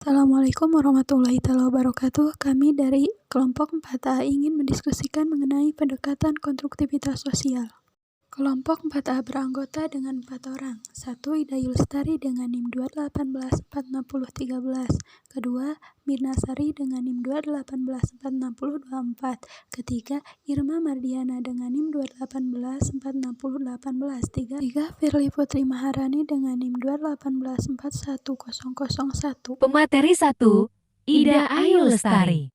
Assalamualaikum warahmatullahi wabarakatuh. Kami dari kelompok 4A ingin mendiskusikan mengenai pendekatan konstruktivitas sosial. Kelompok 4A beranggota dengan 4 orang. 1. Hidayul Lestari dengan NIM 218146013. Kedua, Mirna Sari dengan NIM 2184024. Ketiga, Irma Mardiana dengan NIM 2184618. Tiga, Firly Putri Maharani dengan NIM 218411001. Pemateri 1, Ida Ayu Lestari.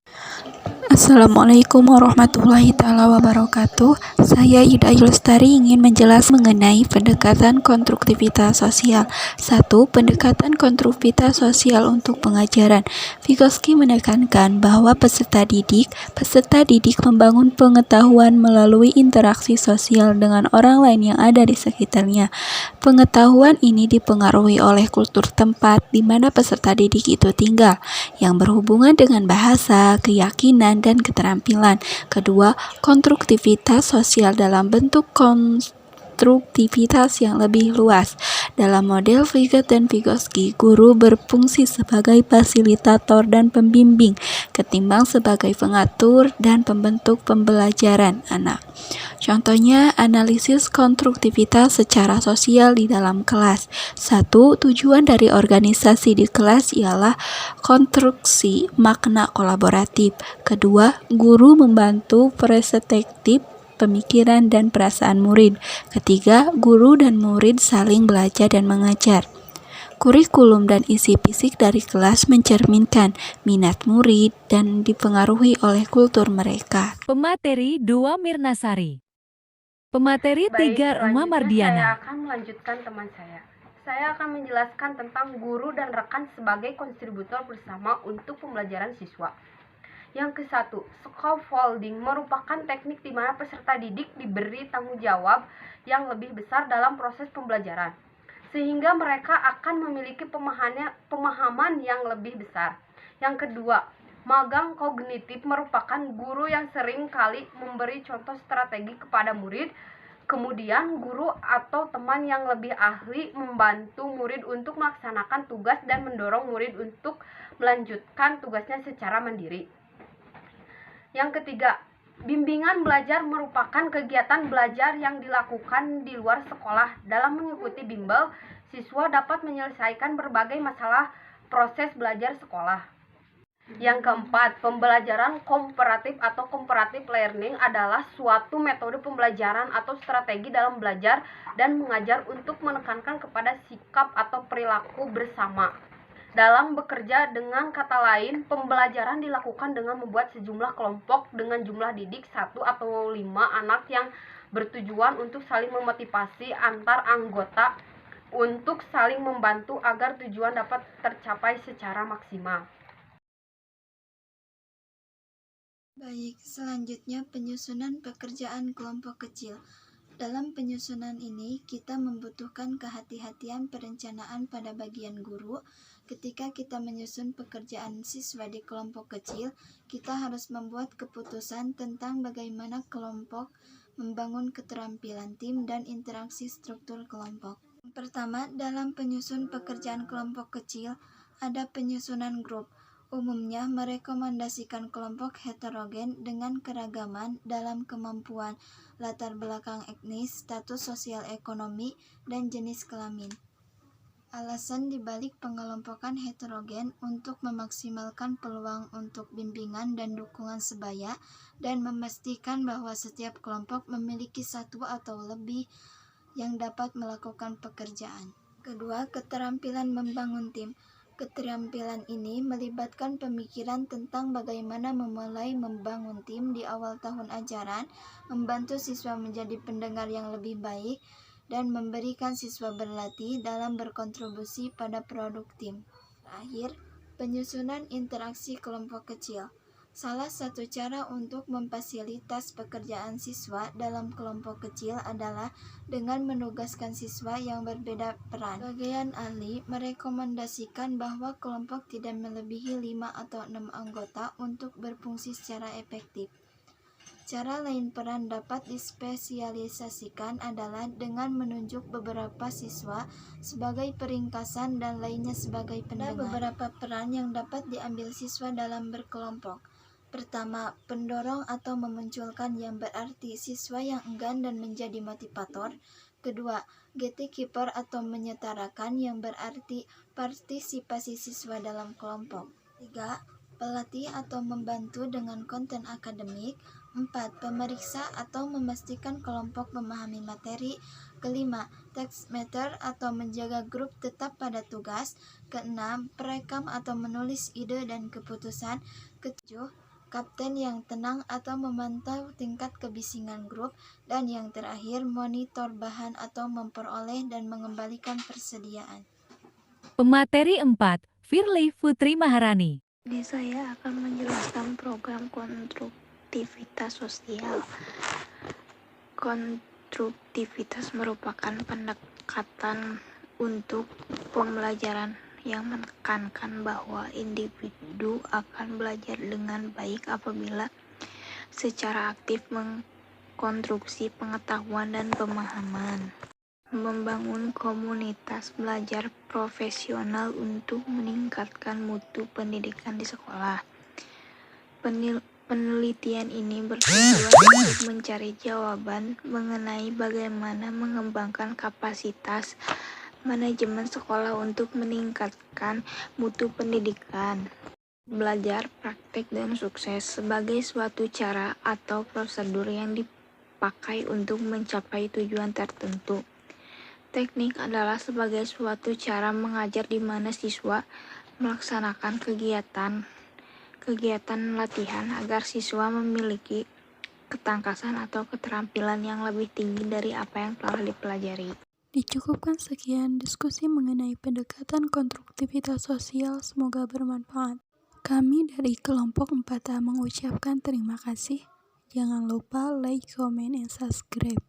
Assalamualaikum warahmatullahi wabarakatuh. Saya Ida Ayu Lestari ingin menjelaskan mengenai pendekatan konstruktivitas sosial. 1. Pendekatan konstruktivitas sosial untuk pengajaran. Vygotsky menekankan bahwa peserta didik membangun pengetahuan melalui interaksi sosial dengan orang lain yang ada di sekitarnya. Pengetahuan ini dipengaruhi oleh kultur tempat di mana peserta didik itu tinggal, yang berhubungan dengan bahasa, keyakinan, dan keterampilan. Kedua, konstruktivitas sosial dalam bentuk konstruktivitas yang lebih luas. Dalam model Vygots dan Vygotsky, guru berfungsi sebagai fasilitator dan pembimbing, ketimbang sebagai pengatur dan pembentuk pembelajaran anak. Contohnya, analisis konstruktivitas secara sosial di dalam kelas. 1. Tujuan dari organisasi di kelas ialah konstruksi makna kolaboratif. Kedua, guru membantu perspektif, pemikiran, dan perasaan murid. Ketiga, guru dan murid saling belajar dan mengajar. Kurikulum dan isi fisik dari kelas mencerminkan minat murid dan dipengaruhi oleh kultur mereka. Pemateri 2, Mirna Sari. Pemateri 3, Irma Mardiana. Saya akan melanjutkan teman saya. Saya akan menjelaskan tentang guru dan rekan sebagai kontributor bersama untuk pembelajaran siswa. Yang ke-1, scaffolding merupakan teknik di mana peserta didik diberi tanggung jawab yang lebih besar dalam proses pembelajaran, sehingga mereka akan memiliki pemahaman yang lebih besar. Yang kedua, magang kognitif merupakan guru yang sering kali memberi contoh strategi kepada murid. Kemudian guru atau teman yang lebih ahli membantu murid untuk melaksanakan tugas dan mendorong murid untuk melanjutkan tugasnya secara mandiri. Yang ketiga, bimbingan belajar merupakan kegiatan belajar yang dilakukan di luar sekolah. Dalam mengikuti bimbel, siswa dapat menyelesaikan berbagai masalah proses belajar sekolah. Yang keempat, pembelajaran komparatif atau comparative learning adalah suatu metode pembelajaran atau strategi dalam belajar dan mengajar untuk menekankan kepada sikap atau perilaku bersama. Dalam bekerja, dengan kata lain, pembelajaran dilakukan dengan membuat sejumlah kelompok dengan jumlah didik 1 atau 5 anak yang bertujuan untuk saling memotivasi antar anggota untuk saling membantu agar tujuan dapat tercapai secara maksimal. Baik, selanjutnya penyusunan pekerjaan kelompok kecil. Dalam penyusunan ini, kita membutuhkan kehati-hatian perencanaan pada bagian guru. Ketika kita menyusun pekerjaan siswa di kelompok kecil, kita harus membuat keputusan tentang bagaimana kelompok membangun keterampilan tim dan interaksi struktur kelompok. Pertama, dalam penyusun pekerjaan kelompok kecil, ada penyusunan grup. Umumnya merekomendasikan kelompok heterogen dengan keragaman dalam kemampuan, latar belakang etnis, status sosial ekonomi, dan jenis kelamin. Alasan dibalik pengelompokan heterogen untuk memaksimalkan peluang untuk bimbingan dan dukungan sebaya dan memastikan bahwa setiap kelompok memiliki satu atau lebih yang dapat melakukan pekerjaan. Kedua, keterampilan membangun tim. Keterampilan ini melibatkan pemikiran tentang bagaimana memulai membangun tim di awal tahun ajaran, membantu siswa menjadi pendengar yang lebih baik, dan memberikan siswa berlatih dalam berkontribusi pada produk tim. Terakhir, penyusunan interaksi kelompok kecil. Salah satu cara untuk memfasilitas pekerjaan siswa dalam kelompok kecil adalah dengan menugaskan siswa yang berbeda peran. Sebagian ahli merekomendasikan bahwa kelompok tidak melebihi 5 atau 6 anggota untuk berfungsi secara efektif. Cara lain peran dapat dispesialisasikan adalah dengan menunjuk beberapa siswa sebagai peringkasan dan lainnya sebagai pendengar. Ada beberapa peran yang dapat diambil siswa dalam berkelompok. Pertama, pendorong atau memunculkan, yang berarti siswa yang enggan dan menjadi motivator. Kedua, gatekeeper atau menyetarakan, yang berarti partisipasi siswa dalam kelompok. Tiga, pelatih atau membantu dengan konten akademik. 4. Pemeriksa atau memastikan kelompok memahami materi. Kelima, text matter atau menjaga grup tetap pada tugas. Keenam, perekam atau menulis ide dan keputusan. Ketujuh, kapten yang tenang atau memantau tingkat kebisingan grup. Dan yang terakhir, monitor bahan atau memperoleh dan mengembalikan persediaan. Pemateri 4, Firly Putri Maharani. Ini saya akan menjelaskan program konstruktivitas sosial. Konstruktivitas merupakan pendekatan untuk pembelajaran yang menekankan bahwa individu akan belajar dengan baik apabila secara aktif mengkonstruksi pengetahuan dan pemahaman. Membangun komunitas belajar profesional untuk meningkatkan mutu pendidikan di sekolah. Penelitian ini bertujuan untuk mencari jawaban mengenai bagaimana mengembangkan kapasitas manajemen sekolah untuk meningkatkan mutu pendidikan. Belajar, praktek, dan sukses sebagai suatu cara atau prosedur yang dipakai untuk mencapai tujuan tertentu. Teknik adalah sebagai suatu cara mengajar di mana siswa melaksanakan kegiatan latihan agar siswa memiliki ketangkasan atau keterampilan yang lebih tinggi dari apa yang telah dipelajari. Dicukupkan sekian diskusi mengenai pendekatan konstruktivitas sosial, semoga bermanfaat. Kami dari kelompok 4A mengucapkan terima kasih. Jangan lupa like, comment, and subscribe.